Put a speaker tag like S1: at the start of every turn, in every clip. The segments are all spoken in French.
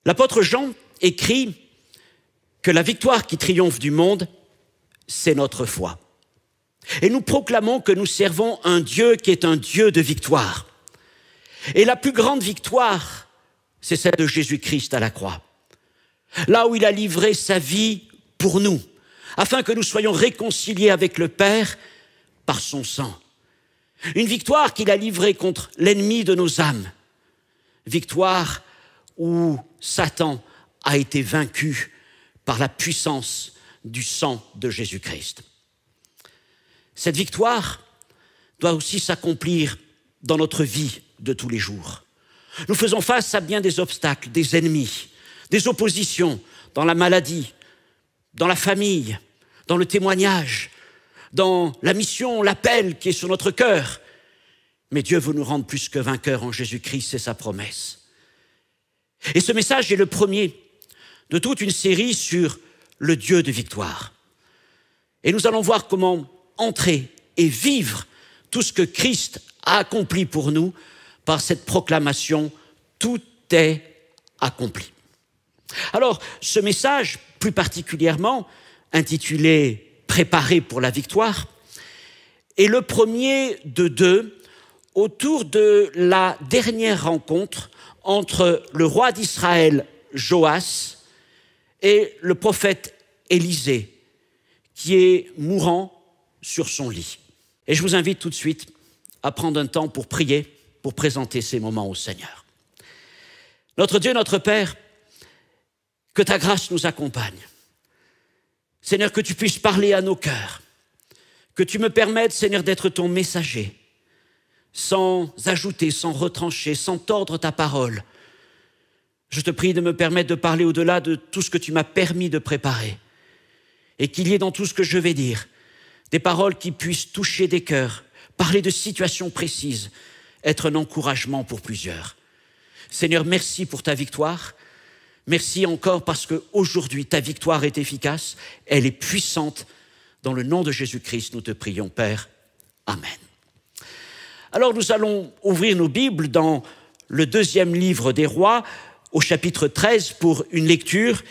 S1: L'apôtre Jean écrit que la victoire qui triomphe du monde, c'est notre foi. Et nous proclamons que nous servons un Dieu qui est un Dieu de victoire. Et la plus grande victoire, c'est celle de Jésus-Christ à la croix. Là où il a livré sa vie pour nous, afin que nous soyons réconciliés avec le Père par son sang. Une victoire qu'il a livrée contre l'ennemi de nos âmes. Victoire où Satan a été vaincu par la puissance du sang de Jésus-Christ. Cette victoire doit aussi s'accomplir dans notre vie de tous les jours. Nous faisons face à bien des obstacles, des ennemis, des oppositions dans la maladie, dans la famille, dans le témoignage, dans la mission, l'appel qui est sur notre cœur. Mais Dieu veut nous rendre plus que vainqueurs en Jésus-Christ, c'est sa promesse. Et ce message est le premier de toute une série sur le Dieu de victoire. Et nous allons voir comment entrer et vivre tout ce que Christ a accompli pour nous par cette proclamation « Tout est accompli ». Alors, ce message, plus particulièrement intitulé « Préparer pour la victoire », est le premier de deux autour de la dernière rencontre entre le roi d'Israël, Joas, et le prophète Élisée, qui est mourant sur son lit. Et je vous invite tout de suite à prendre un temps pour prier, pour présenter ces moments au Seigneur. Notre Dieu, notre Père, que ta grâce nous accompagne. Seigneur, que tu puisses parler à nos cœurs, que tu me permettes, Seigneur, d'être ton messager, sans ajouter, sans retrancher, sans tordre ta parole. Je te prie de me permettre de parler au-delà de tout ce que tu m'as permis de préparer, et qu'il y ait dans tout ce que je vais dire des paroles qui puissent toucher des cœurs, parler de situations précises, être un encouragement pour plusieurs. Seigneur, merci pour ta victoire. Merci encore parce qu'aujourd'hui, ta victoire est efficace, elle est puissante. Dans le nom de Jésus-Christ, nous te prions, Père. Amen. Alors, nous allons ouvrir nos Bibles dans le deuxième livre des Rois, au chapitre 13, pour une lecture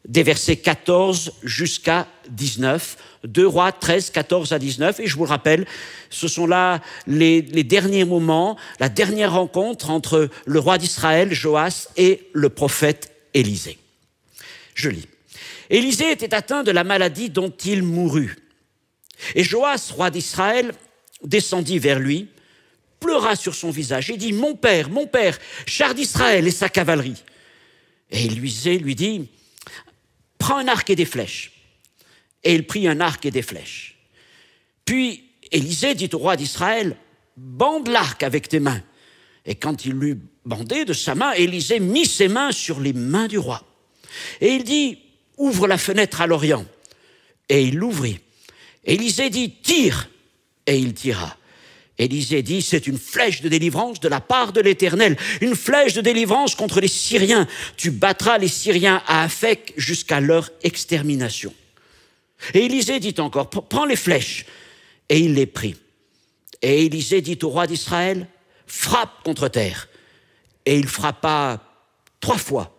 S1: des versets 14 jusqu'à 19. 2 Rois 13, 14 à 19. Et je vous le rappelle, ce sont là les derniers moments, la dernière rencontre entre le roi d'Israël, Joas, et le prophète Élisée. Je lis. Élisée était atteint de la maladie dont il mourut. Et Joas, roi d'Israël, descendit vers lui, pleura sur son visage et dit « Mon père, char d'Israël et sa cavalerie !» Et Élisée lui dit « Prends un arc et des flèches. » Et il prit un arc et des flèches. Puis Élisée dit au roi d'Israël « Bande l'arc avec tes mains. » Et quand il l'eut bandé de sa main, Élisée mit ses mains sur les mains du roi. Et il dit « Ouvre la fenêtre à l'Orient. » Et il l'ouvrit. Élisée dit « Tire !» Et il tira. Élisée dit « C'est une flèche de délivrance de la part de l'Éternel, une flèche de délivrance contre les Syriens. Tu battras les Syriens à Aphek jusqu'à leur extermination. » Et Élisée dit encore « Prends les flèches. » Et il les prit. Et Élisée dit au roi d'Israël « Frappe contre terre. » Et il frappa 3 fois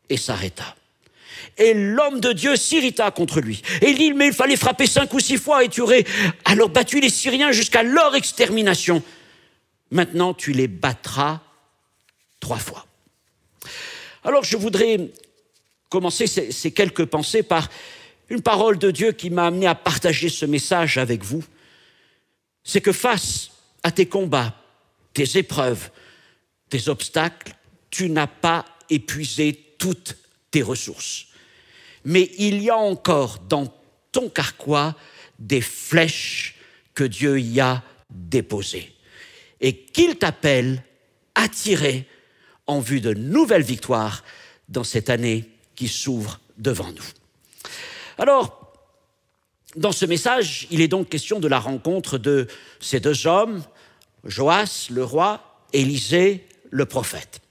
S1: et s'arrêta. Et l'homme de Dieu s'irrita contre lui. Et il dit, mais il fallait frapper 5 ou 6 fois et tu aurais alors battu les Syriens jusqu'à leur extermination. Maintenant, tu les battras 3 fois. Alors, je voudrais commencer ces quelques pensées par une parole de Dieu qui m'a amené à partager ce message avec vous. C'est que face à tes combats, tes épreuves, tes obstacles, tu n'as pas épuisé toutes tes ressources. Mais il y a encore dans ton carquois des flèches que Dieu y a déposées et qu'il t'appelle à tirer en vue de nouvelles victoires dans cette année qui s'ouvre devant nous. Alors, dans ce message, il est donc question de la rencontre de ces 2 hommes, Joas, le roi, Élisée, le prophète.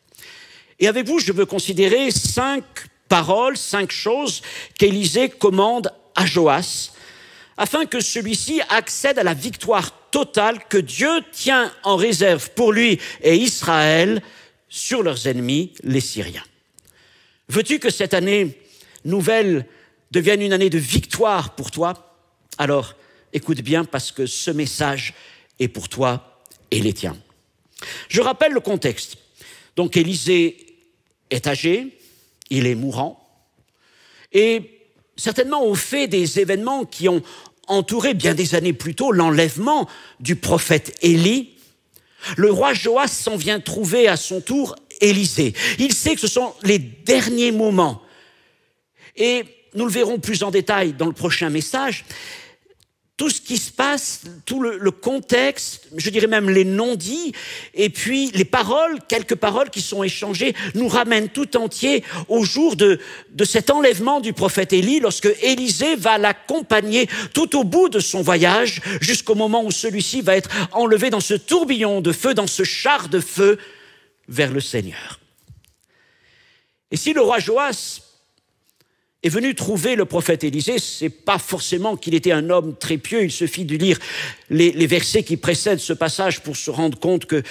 S1: Et avec vous, je veux considérer 5 paroles, 5 choses qu'Élisée commande à Joas, afin que celui-ci accède à la victoire totale que Dieu tient en réserve pour lui et Israël sur leurs ennemis, les Syriens. Veux-tu que cette année nouvelle devienne une année de victoire pour toi? Alors, écoute bien parce que ce message est pour toi et les tiens. Je rappelle le contexte. Donc, Élisée est âgé, il est mourant, et certainement au fait des événements qui ont entouré bien des années plus tôt l'enlèvement du prophète Élie, le roi Joas s'en vient trouver à son tour Élisée. Il sait que ce sont les derniers moments. Et nous le verrons plus en détail dans le prochain message. Tout ce qui se passe, tout le contexte, je dirais même les non-dits, et puis les paroles, quelques paroles qui sont échangées, nous ramènent tout entier au jour de cet enlèvement du prophète Élie, lorsque Élisée va l'accompagner tout au bout de son voyage, jusqu'au moment où celui-ci va être enlevé dans ce tourbillon de feu, dans ce char de feu, vers le Seigneur. Et si le roi Joas est venu trouver le prophète Élisée, c'est pas forcément qu'il était un homme très pieux, il suffit de lire les versets qui précèdent ce passage pour se rendre compte que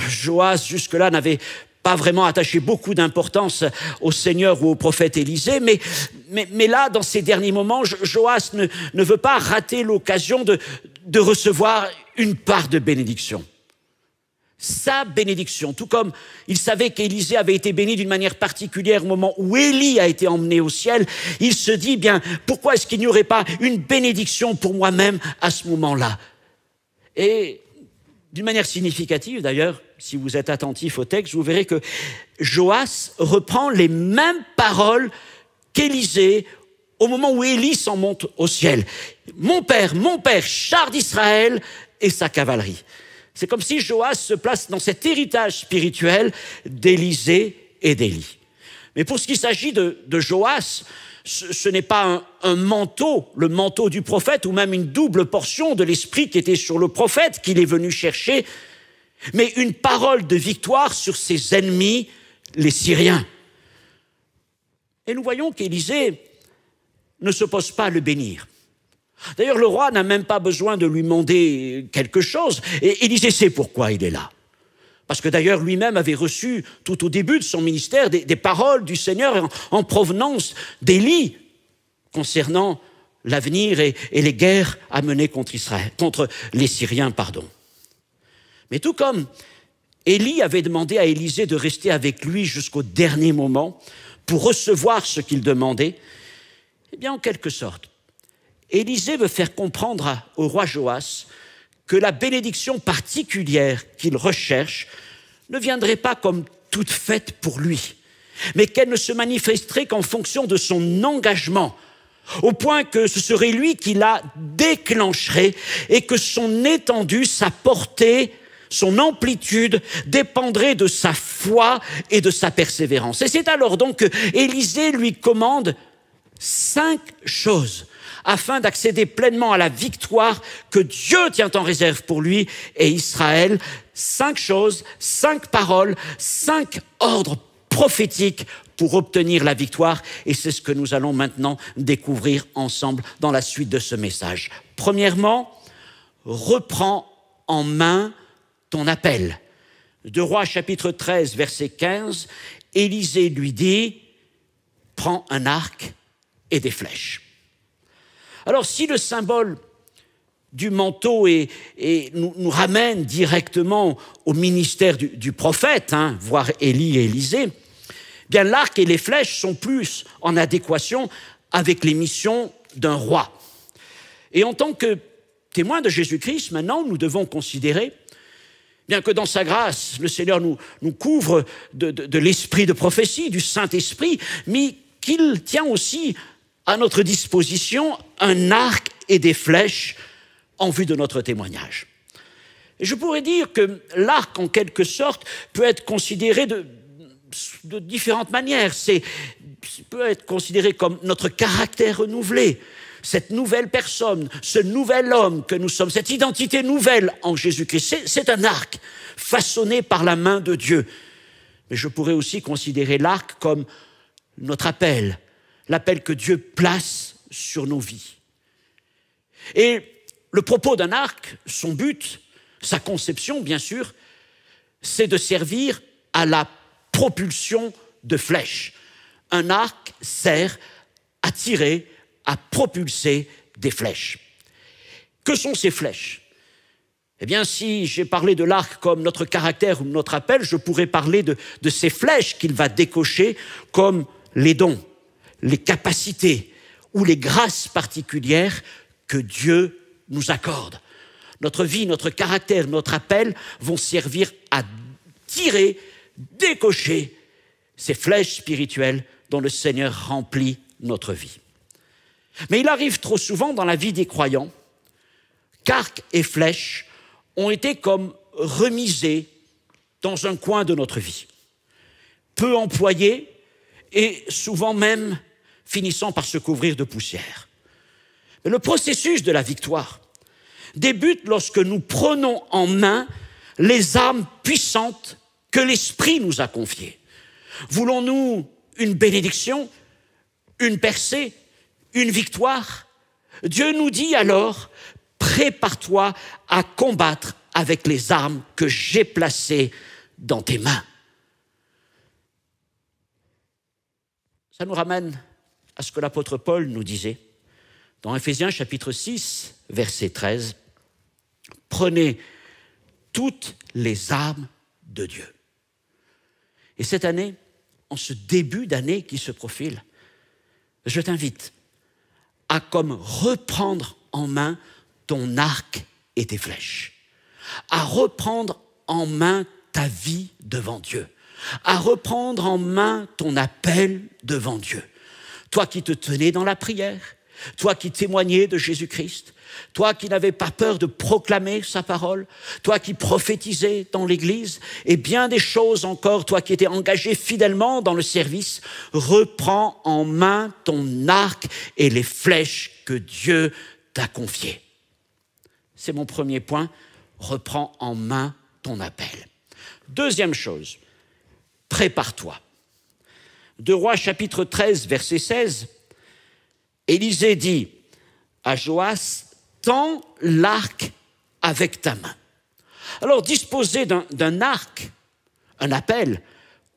S1: Joas jusque-là n'avait pas vraiment attaché beaucoup d'importance au Seigneur ou au prophète Élisée, mais là, dans ces derniers moments, Joas ne veut pas rater l'occasion de recevoir une part de bénédiction. Sa bénédiction, tout comme il savait qu'Élisée avait été béni d'une manière particulière au moment où Élie a été emmené au ciel, il se dit, bien, pourquoi est-ce qu'il n'y aurait pas une bénédiction pour moi-même à ce moment-là? Et d'une manière significative d'ailleurs, si vous êtes attentif au texte, vous verrez que Joas reprend les mêmes paroles qu'Élisée au moment où Élie s'en monte au ciel. Mon père, char d'Israël et sa cavalerie. C'est comme si Joas se place dans cet héritage spirituel d'Élisée et d'Élie. Mais pour ce qui s'agit de Joas, ce n'est pas un manteau, le manteau du prophète, ou même une double portion de l'esprit qui était sur le prophète qu'il est venu chercher, mais une parole de victoire sur ses ennemis, les Syriens. Et nous voyons qu'Élisée ne se pose pas à le bénir. D'ailleurs, le roi n'a même pas besoin de lui demander quelque chose. Et Élisée sait pourquoi il est là. Parce que d'ailleurs, lui-même avait reçu, tout au début de son ministère, des paroles du Seigneur en provenance d'Élie concernant l'avenir et les guerres à mener contre les Syriens. Mais tout comme Élie avait demandé à Élisée de rester avec lui jusqu'au dernier moment pour recevoir ce qu'il demandait, eh bien, en quelque sorte, Élisée veut faire comprendre au roi Joas que la bénédiction particulière qu'il recherche ne viendrait pas comme toute faite pour lui, mais qu'elle ne se manifesterait qu'en fonction de son engagement, au point que ce serait lui qui la déclencherait et que son étendue, sa portée, son amplitude dépendrait de sa foi et de sa persévérance. Et c'est alors donc que Élisée lui commande 5 choses afin d'accéder pleinement à la victoire que Dieu tient en réserve pour lui et Israël. 5 choses, 5 paroles, 5 ordres prophétiques pour obtenir la victoire. Et c'est ce que nous allons maintenant découvrir ensemble dans la suite de ce message. Premièrement, reprends en main ton appel. 2 Rois chapitre 13, verset 15, Élisée lui dit, prends un arc et des flèches. Alors, si le symbole du manteau nous ramène directement au ministère du prophète, voire Élie et Élisée, bien l'arc et les flèches sont plus en adéquation avec les missions d'un roi. Et en tant que témoins de Jésus-Christ, maintenant, nous devons considérer, bien que dans sa grâce, le Seigneur nous couvre de l'esprit de prophétie, du Saint-Esprit, mais qu'il tient aussi à notre disposition un arc et des flèches en vue de notre témoignage. Et je pourrais dire que l'arc, en quelque sorte, peut être considéré de différentes manières. Peut être considéré comme notre caractère renouvelé, cette nouvelle personne, ce nouvel homme que nous sommes, cette identité nouvelle en Jésus-Christ. C'est un arc façonné par la main de Dieu. Mais je pourrais aussi considérer l'arc comme notre appel, l'appel que Dieu place sur nos vies. Et le propos d'un arc, son but, sa conception, bien sûr, c'est de servir à la propulsion de flèches. un arc sert à tirer, à propulser des flèches. Que sont ces flèches? Eh bien, si j'ai parlé de l'arc comme notre caractère ou notre appel, je pourrais parler de ces flèches qu'il va décocher comme les dons, les capacités ou les grâces particulières que Dieu nous accorde. Notre vie, notre caractère, notre appel vont servir à tirer, décocher ces flèches spirituelles dont le Seigneur remplit notre vie. Mais il arrive trop souvent dans la vie des croyants qu'arcs et flèches ont été comme remisés dans un coin de notre vie, peu employés et souvent même finissant par se couvrir de poussière. Mais le processus de la victoire débute lorsque nous prenons en main les armes puissantes que l'Esprit nous a confiées. Voulons-nous une bénédiction, une percée, une victoire? Dieu nous dit alors: prépare-toi à combattre avec les armes que j'ai placées dans tes mains. Ça nous ramène à ce que l'apôtre Paul nous disait dans Éphésiens chapitre 6, verset 13. Prenez toutes les armes de Dieu. Et cette année, en ce début d'année qui se profile, je t'invite à comme reprendre en main ton arc et tes flèches, à reprendre en main ta vie devant Dieu, à reprendre en main ton appel devant Dieu. Toi qui te tenais dans la prière, toi qui témoignais de Jésus-Christ, toi qui n'avais pas peur de proclamer sa parole, toi qui prophétisais dans l'Église, et bien des choses encore, toi qui étais engagé fidèlement dans le service, reprends en main ton arc et les flèches que Dieu t'a confiées. C'est mon premier point, reprends en main ton appel. Deuxième chose, prépare-toi. 2 Rois chapitre 13, verset 16, Élisée dit à Joas: tends l'arc avec ta main. Alors, disposer d'un arc, un appel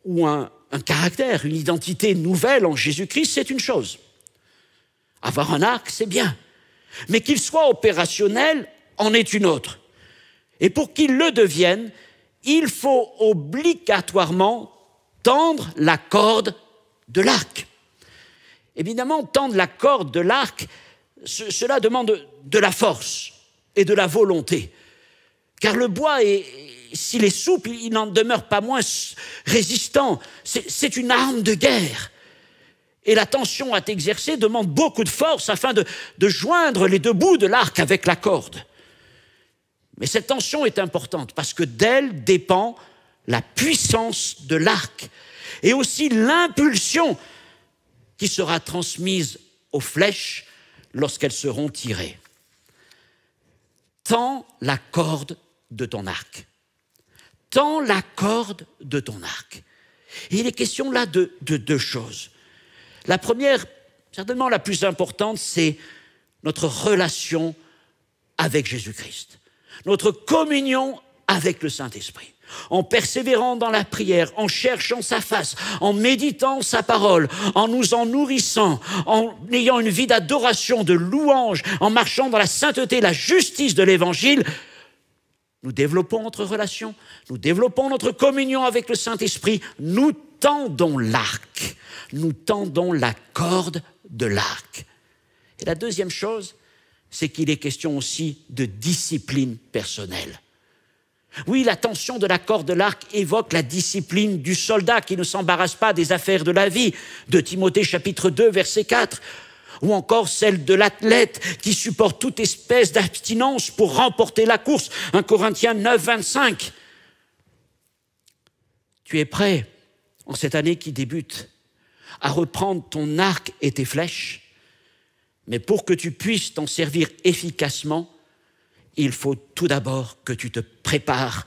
S1: ou un caractère, une identité nouvelle en Jésus-Christ, c'est une chose. Avoir un arc, c'est bien. Mais qu'il soit opérationnel en est une autre. Et pour qu'il le devienne, il faut obligatoirement tendre la corde de l'arc. Évidemment, tendre la corde de l'arc, cela demande de la force et de la volonté. Car le bois, s'il est souple, il n'en demeure pas moins résistant. C'est une arme de guerre. Et la tension à exercer demande beaucoup de force afin de joindre les deux bouts de l'arc avec la corde. Mais cette tension est importante parce que d'elle dépend la puissance de l'arc et aussi l'impulsion qui sera transmise aux flèches lorsqu'elles seront tirées. Tends la corde de ton arc. Tends la corde de ton arc. Et il est question là de deux choses. La première, certainement la plus importante, c'est notre relation avec Jésus-Christ. Notre communion avec le Saint-Esprit. En persévérant dans la prière, en cherchant sa face, en méditant sa parole, en nous en nourrissant, en ayant une vie d'adoration, de louange, en marchant dans la sainteté, la justice de l'Évangile, nous développons notre relation, nous développons notre communion avec le Saint-Esprit, nous tendons l'arc, nous tendons la corde de l'arc. Et la deuxième chose, c'est qu'il est question aussi de discipline personnelle. Oui, la tension de la corde de l'arc évoque la discipline du soldat qui ne s'embarrasse pas des affaires de la vie, de Timothée chapitre 2, verset 4, ou encore celle de l'athlète qui supporte toute espèce d'abstinence pour remporter la course, 1 Corinthiens 9, 25. Tu es prêt, en cette année qui débute, à reprendre ton arc et tes flèches, mais pour que tu puisses t'en servir efficacement, il faut tout d'abord que tu te prépares.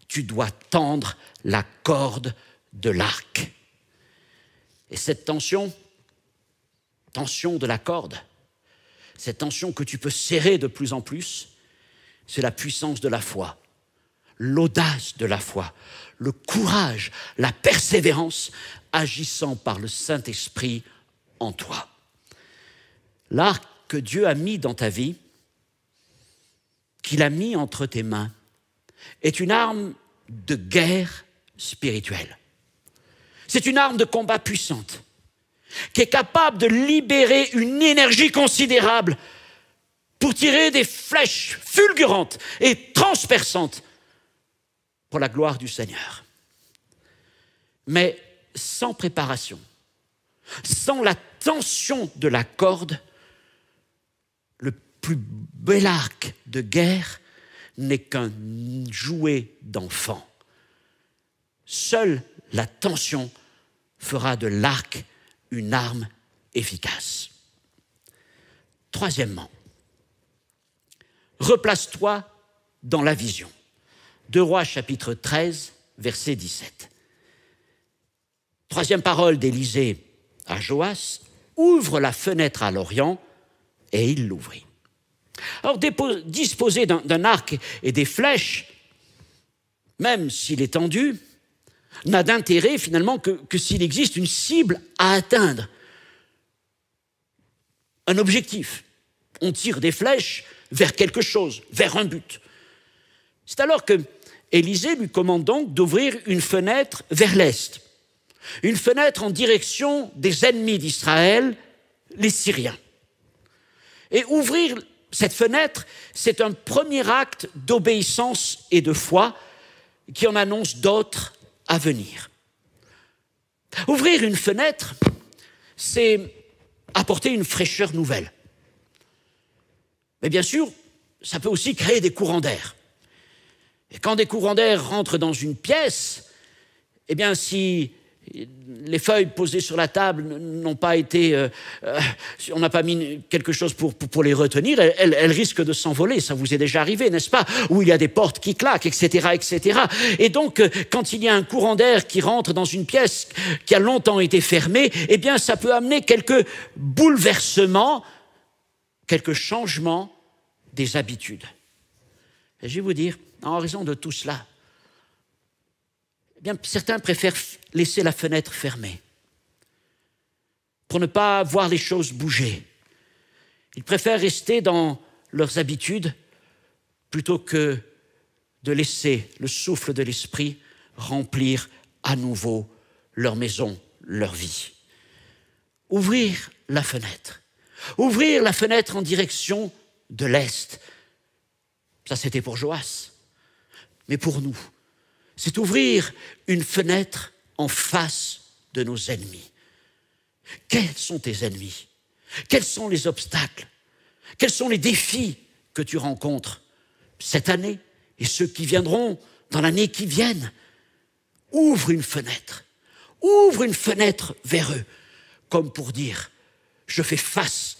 S1: Tu dois tendre la corde de l'arc. Et cette tension de la corde, cette tension que tu peux serrer de plus en plus, c'est la puissance de la foi, l'audace de la foi, le courage, la persévérance agissant par le Saint-Esprit en toi. L'arc que Dieu a mis dans ta vie, qu'il a mis entre tes mains, est une arme de guerre spirituelle. C'est une arme de combat puissante qui est capable de libérer une énergie considérable pour tirer des flèches fulgurantes et transperçantes pour la gloire du Seigneur. Mais sans préparation, sans la tension de la corde, le plus bel arc de guerre n'est qu'un jouet d'enfant. Seule la tension fera de l'arc une arme efficace. Troisièmement, replace-toi dans la vision. 2 Rois chapitre 13, verset 17. Troisième parole d'Élisée à Joas, ouvre la fenêtre à l'Orient, et il l'ouvrit. Alors, disposer d'un arc et des flèches, même s'il est tendu, n'a d'intérêt finalement que s'il existe une cible à atteindre, un objectif. On tire des flèches vers quelque chose, vers un but. C'est alors que Élisée lui commande donc d'ouvrir une fenêtre vers l'est, une fenêtre en direction des ennemis d'Israël, les Syriens. Et ouvrir cette fenêtre, c'est un premier acte d'obéissance et de foi qui en annonce d'autres à venir. Ouvrir une fenêtre, c'est apporter une fraîcheur nouvelle. Mais bien sûr, ça peut aussi créer des courants d'air. Et quand des courants d'air rentrent dans une pièce, eh bien, si les feuilles posées sur la table n'ont pas été... on n'a pas mis quelque chose pour les retenir, elles risquent de s'envoler. Ça vous est déjà arrivé, n'est-ce pas? Où il y a des portes qui claquent, etc., etc. Et donc, quand il y a un courant d'air qui rentre dans une pièce qui a longtemps été fermée, eh bien, ça peut amener quelques bouleversements, quelques changements des habitudes. Et je vais vous dire, en raison de tout cela, eh bien, certains préfèrent laisser la fenêtre fermée pour ne pas voir les choses bouger. Ils préfèrent rester dans leurs habitudes plutôt que de laisser le souffle de l'esprit remplir à nouveau leur maison, leur vie. Ouvrir la fenêtre en direction de l'Est, ça c'était pour Joas, mais pour nous, c'est ouvrir une fenêtre en face de nos ennemis. Quels sont tes ennemis? Quels sont les obstacles? Quels sont les défis que tu rencontres cette année et ceux qui viendront dans l'année qui vienne? Ouvre une fenêtre vers eux, comme pour dire, je fais face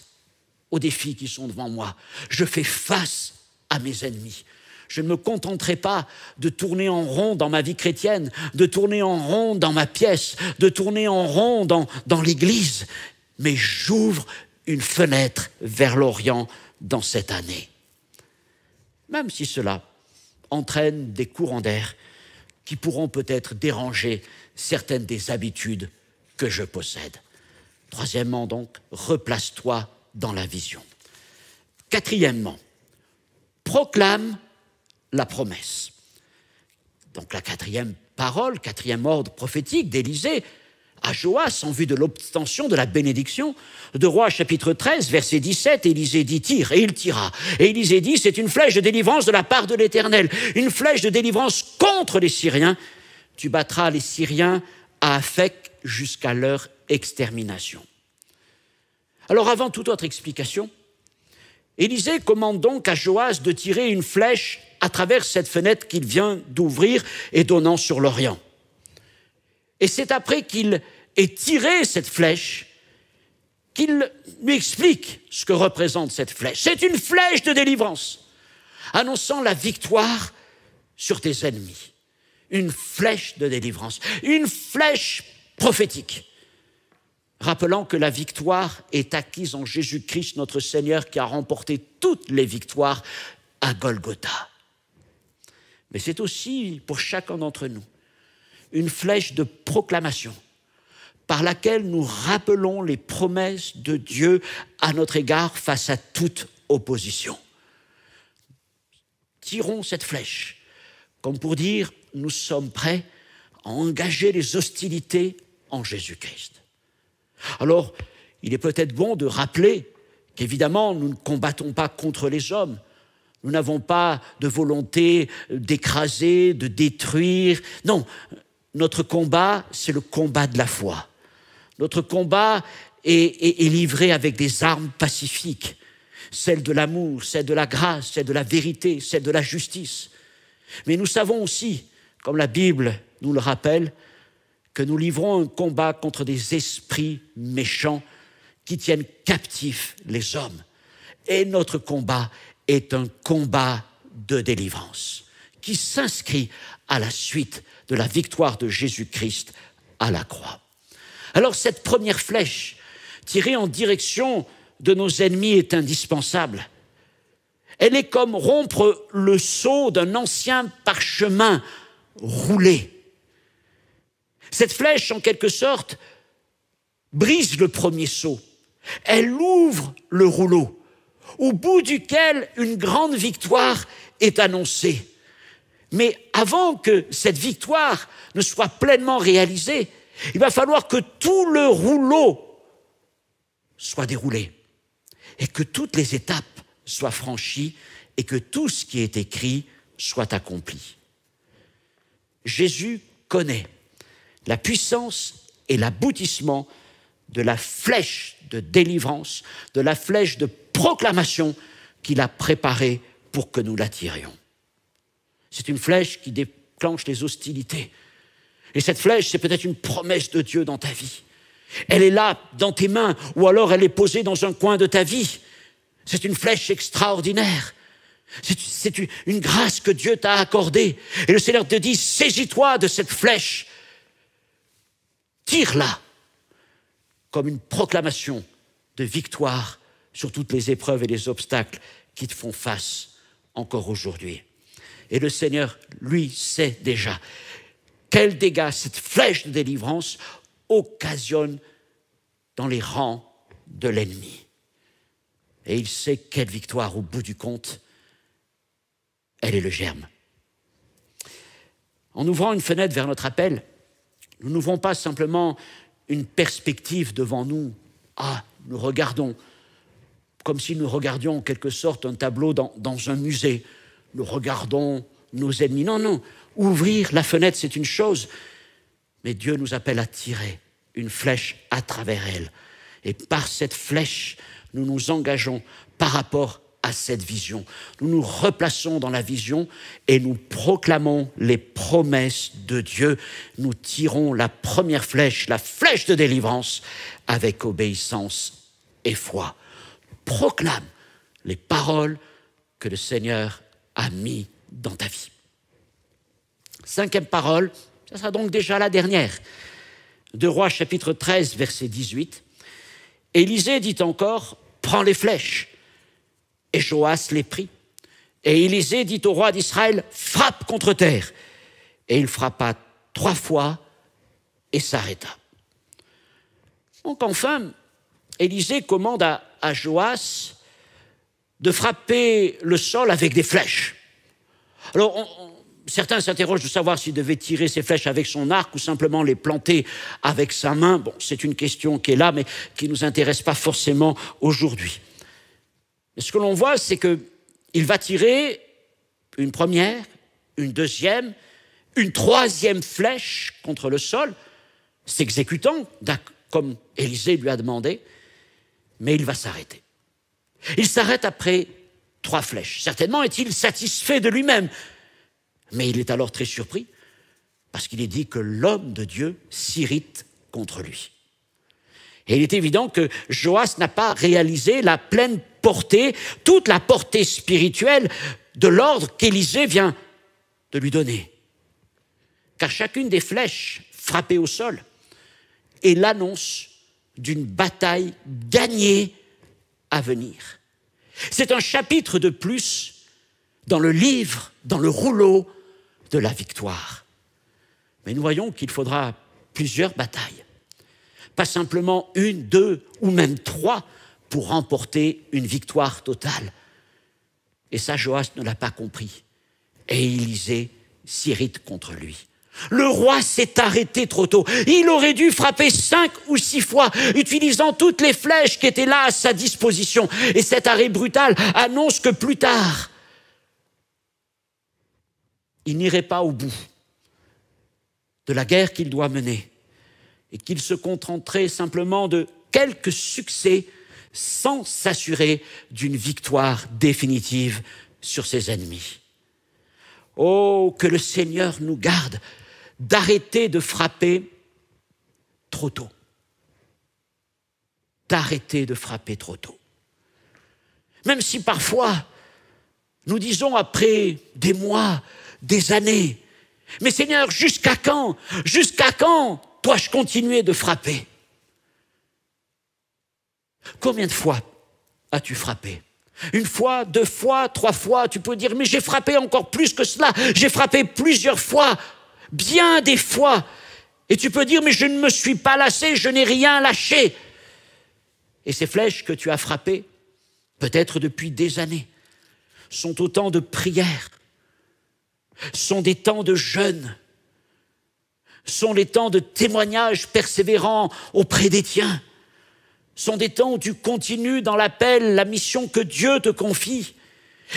S1: aux défis qui sont devant moi, je fais face à mes ennemis. Je ne me contenterai pas de tourner en rond dans ma vie chrétienne, de tourner en rond dans ma pièce, de tourner en rond dans l'église, mais j'ouvre une fenêtre vers l'Orient dans cette année. Même si cela entraîne des courants d'air qui pourront peut-être déranger certaines des habitudes que je possède. Troisièmement donc, replace-toi dans la vision. Quatrièmement, proclame la promesse. Donc la quatrième parole, quatrième ordre prophétique d'Élisée à Joas en vue de l'obtention de la bénédiction. 2 Rois chapitre 13, verset 17, Élisée dit « tire » et il tira. Et Élisée dit « c'est une flèche de délivrance de la part de l'Éternel, une flèche de délivrance contre les Syriens. Tu battras les Syriens à Aphek jusqu'à leur extermination. » Alors avant toute autre explication, Élisée commande donc à Joas de tirer une flèche à travers cette fenêtre qu'il vient d'ouvrir et donnant sur l'Orient. Et c'est après qu'il ait tiré cette flèche qu'il lui explique ce que représente cette flèche. C'est une flèche de délivrance, annonçant la victoire sur tes ennemis. Une flèche de délivrance, une flèche prophétique, rappelant que la victoire est acquise en Jésus-Christ, notre Seigneur, qui a remporté toutes les victoires à Golgotha. Mais c'est aussi, pour chacun d'entre nous, une flèche de proclamation, par laquelle nous rappelons les promesses de Dieu à notre égard face à toute opposition. Tirons cette flèche, comme pour dire, nous sommes prêts à engager les hostilités en Jésus-Christ. Alors, il est peut-être bon de rappeler qu'évidemment, nous ne combattons pas contre les hommes. Nous n'avons pas de volonté d'écraser, de détruire. Non, notre combat, c'est le combat de la foi. Notre combat est livré avec des armes pacifiques, celles de l'amour, celles de la grâce, celles de la vérité, celles de la justice. Mais nous savons aussi, comme la Bible nous le rappelle, que nous livrons un combat contre des esprits méchants qui tiennent captifs les hommes. Et notre combat est un combat de délivrance qui s'inscrit à la suite de la victoire de Jésus-Christ à la croix. Alors cette première flèche tirée en direction de nos ennemis est indispensable. Elle est comme rompre le sceau d'un ancien parchemin roulé. Cette flèche, en quelque sorte, brise le premier sceau. Elle ouvre le rouleau, au bout duquel une grande victoire est annoncée. Mais avant que cette victoire ne soit pleinement réalisée, il va falloir que tout le rouleau soit déroulé et que toutes les étapes soient franchies et que tout ce qui est écrit soit accompli. Jésus connaît la puissance et l'aboutissement de la flèche de délivrance, de la flèche de proclamation qu'il a préparée pour que nous la tirions. C'est une flèche qui déclenche les hostilités. Et cette flèche, c'est peut-être une promesse de Dieu dans ta vie. Elle est là, dans tes mains, ou alors elle est posée dans un coin de ta vie. C'est une flèche extraordinaire. C'est une grâce que Dieu t'a accordée. Et le Seigneur te dit, saisis-toi de cette flèche. Tire-la comme une proclamation de victoire sur toutes les épreuves et les obstacles qui te font face encore aujourd'hui. Et le Seigneur, lui, sait déjà quels dégâts cette flèche de délivrance occasionne dans les rangs de l'ennemi. Et il sait quelle victoire, au bout du compte, elle est le germe. En ouvrant une fenêtre vers notre appel, nous n'ouvrons pas simplement une perspective devant nous. Ah, nous regardons, comme si nous regardions en quelque sorte un tableau dans un musée. Nous regardons nos ennemis. Non, non, ouvrir la fenêtre, c'est une chose, mais Dieu nous appelle à tirer une flèche à travers elle. Et par cette flèche, nous nous engageons par rapport à cette vision. Nous nous replaçons dans la vision et nous proclamons les promesses de Dieu. Nous tirons la première flèche, la flèche de délivrance, avec obéissance et foi. Proclame les paroles que le Seigneur a mis dans ta vie. Cinquième parole, ça sera donc déjà la dernière. 2 Rois chapitre 13, verset 18. Élisée dit encore, prends les flèches. Et Joas les prit. Et Élisée dit au roi d'Israël, frappe contre terre. Et il frappa 3 fois et s'arrêta. Donc enfin, Élisée commande à Joas de frapper le sol avec des flèches. Alors, certains s'interrogent de savoir s'il devait tirer ses flèches avec son arc ou simplement les planter avec sa main. Bon, c'est une question qui est là, mais qui ne nous intéresse pas forcément aujourd'hui. Et ce que l'on voit, c'est qu'il va tirer une première, une deuxième, une troisième flèche contre le sol, s'exécutant, comme Élisée lui a demandé, mais il va s'arrêter. Il s'arrête après 3 flèches. Certainement est-il satisfait de lui-même, mais il est alors très surpris, parce qu'il est dit que l'homme de Dieu s'irrite contre lui. Et il est évident que Joas n'a pas réalisé la pleine portée, toute la portée spirituelle de l'ordre qu'Élisée vient de lui donner. Car chacune des flèches frappées au sol est l'annonce d'une bataille gagnée à venir. C'est un chapitre de plus dans le livre, dans le rouleau de la victoire. Mais nous voyons qu'il faudra plusieurs batailles. pas simplement une, deux ou même trois pour remporter une victoire totale. Et ça, Joas ne l'a pas compris. Et Élisée s'irrite contre lui. Le roi s'est arrêté trop tôt. Il aurait dû frapper 5 ou 6 fois, utilisant toutes les flèches qui étaient là à sa disposition. Et cet arrêt brutal annonce que plus tard, il n'irait pas au bout de la guerre qu'il doit mener et qu'il se contenterait simplement de quelques succès sans s'assurer d'une victoire définitive sur ses ennemis. Oh, que le Seigneur nous garde d'arrêter de frapper trop tôt. D'arrêter de frapper trop tôt. Même si parfois, nous disons après des mois, des années, « Mais Seigneur, jusqu'à quand? Jusqu'à quand dois-je continuer de frapper ?» Combien de fois as-tu frappé? Une fois, 2 fois, 3 fois, tu peux dire « Mais j'ai frappé encore plus que cela, j'ai frappé plusieurs fois, bien des fois. » Et tu peux dire « Mais je ne me suis pas lassé, je n'ai rien lâché. » Et ces flèches que tu as frappées, peut-être depuis des années, sont autant de prières, sont des temps de jeûne, sont les temps de témoignages persévérants auprès des tiens, sont des temps où tu continues dans l'appel, la mission que Dieu te confie.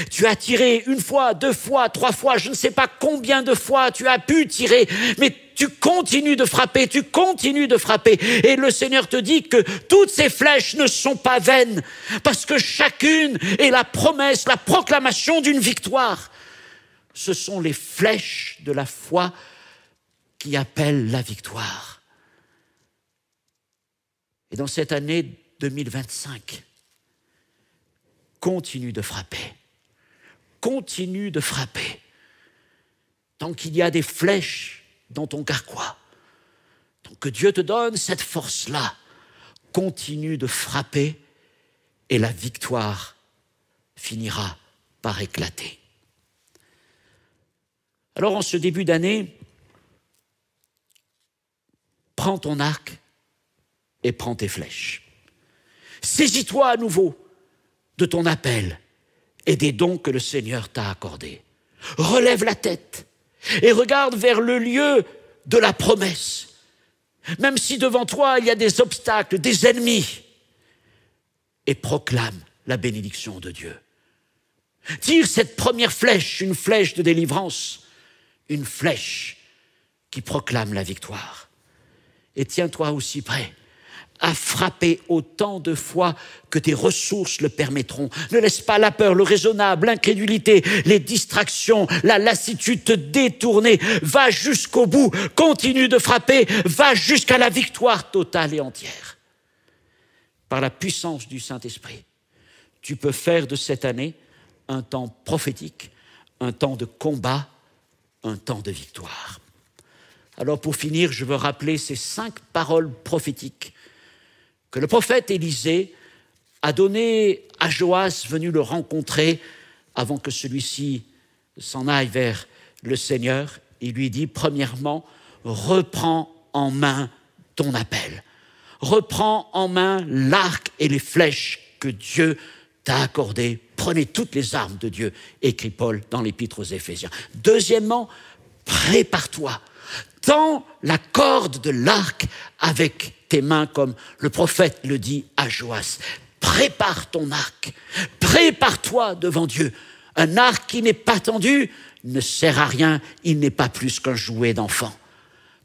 S1: Tu as tiré 1 fois, 2 fois, 3 fois, je ne sais pas combien de fois tu as pu tirer, mais tu continues de frapper, tu continues de frapper. Et le Seigneur te dit que toutes ces flèches ne sont pas vaines, parce que chacune est la promesse, la proclamation d'une victoire. Ce sont les flèches de la foi qui appellent la victoire. Et dans cette année 2025, continue de frapper. Continue de frapper. Tant qu'il y a des flèches dans ton carquois, tant que Dieu te donne cette force-là, continue de frapper et la victoire finira par éclater. Alors en ce début d'année, prends ton arc et prends tes flèches. Saisis-toi à nouveau de ton appel et des dons que le Seigneur t'a accordés. Relève la tête et regarde vers le lieu de la promesse. Même si devant toi il y a des obstacles, des ennemis, et proclame la bénédiction de Dieu. Tire cette première flèche, une flèche de délivrance, une flèche qui proclame la victoire. Et tiens-toi aussi prêt à frapper autant de fois que tes ressources le permettront. Ne laisse pas la peur, le raisonnable, l'incrédulité, les distractions, la lassitude te détourner. Va jusqu'au bout, continue de frapper, va jusqu'à la victoire totale et entière. Par la puissance du Saint-Esprit, tu peux faire de cette année un temps prophétique, un temps de combat, un temps de victoire. Alors pour finir, je veux rappeler ces 5 paroles prophétiques que le prophète Élisée a données à Joas venu le rencontrer avant que celui-ci s'en aille vers le Seigneur. Il lui dit, premièrement, reprends en main ton appel. Reprends en main l'arc et les flèches que Dieu t'a accordées. Prenez toutes les armes de Dieu, écrit Paul dans l'Épître aux Éphésiens. Deuxièmement, prépare-toi. Tends la corde de l'arc avec tes mains, comme le prophète le dit à Joas. Prépare ton arc. Prépare-toi devant Dieu. Un arc qui n'est pas tendu ne sert à rien. Il n'est pas plus qu'un jouet d'enfant.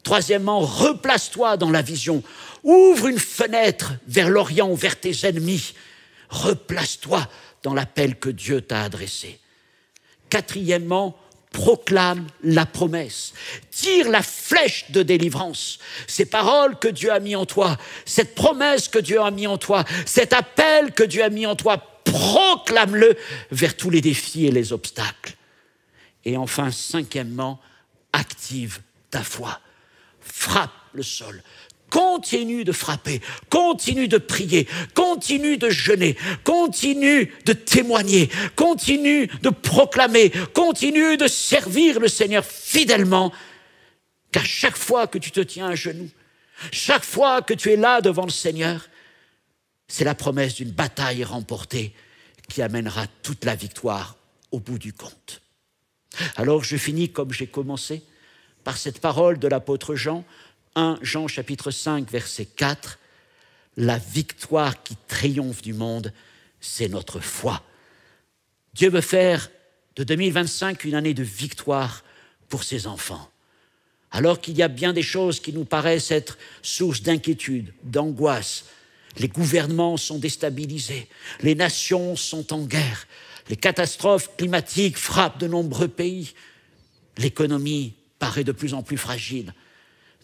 S1: Troisièmement, replace-toi dans la vision. Ouvre une fenêtre vers l'Orient ou vers tes ennemis. Replace-toi dans l'appel que Dieu t'a adressé. Quatrièmement, proclame la promesse. Tire la flèche de délivrance. Ces paroles que Dieu a mis en toi, cette promesse que Dieu a mis en toi, cet appel que Dieu a mis en toi, proclame-le vers tous les défis et les obstacles. Et enfin, cinquièmement, active ta foi. Frappe le sol. Continue de frapper, continue de prier, continue de jeûner, continue de témoigner, continue de proclamer, continue de servir le Seigneur fidèlement, qu'à chaque fois que tu te tiens à genoux, Chaque fois que tu es là devant le Seigneur, c'est la promesse d'une bataille remportée qui amènera toute la victoire au bout du compte. Alors je finis comme j'ai commencé, par cette parole de l'apôtre Jean, 1 Jean chapitre 5 verset 4, « La victoire qui triomphe du monde, c'est notre foi. » Dieu veut faire de 2025 une année de victoire pour ses enfants. Alors qu'il y a bien des choses qui nous paraissent être source d'inquiétude, d'angoisse, les gouvernements sont déstabilisés, les nations sont en guerre, les catastrophes climatiques frappent de nombreux pays, l'économie paraît de plus en plus fragile.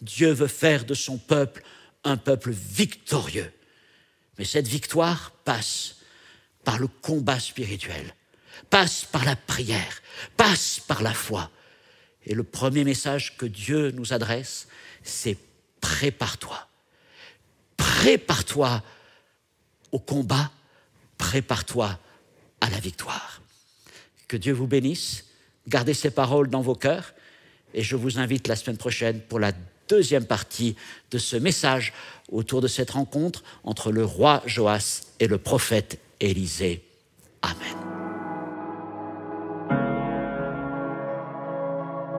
S1: Dieu veut faire de son peuple un peuple victorieux. Mais cette victoire passe par le combat spirituel, passe par la prière, passe par la foi. Et le premier message que Dieu nous adresse, c'est « prépare-toi ». Prépare-toi au combat, prépare-toi à la victoire. Que Dieu vous bénisse, gardez ces paroles dans vos cœurs et je vous invite la semaine prochaine pour la deuxième partie de ce message autour de cette rencontre entre le roi Joas et le prophète Élisée.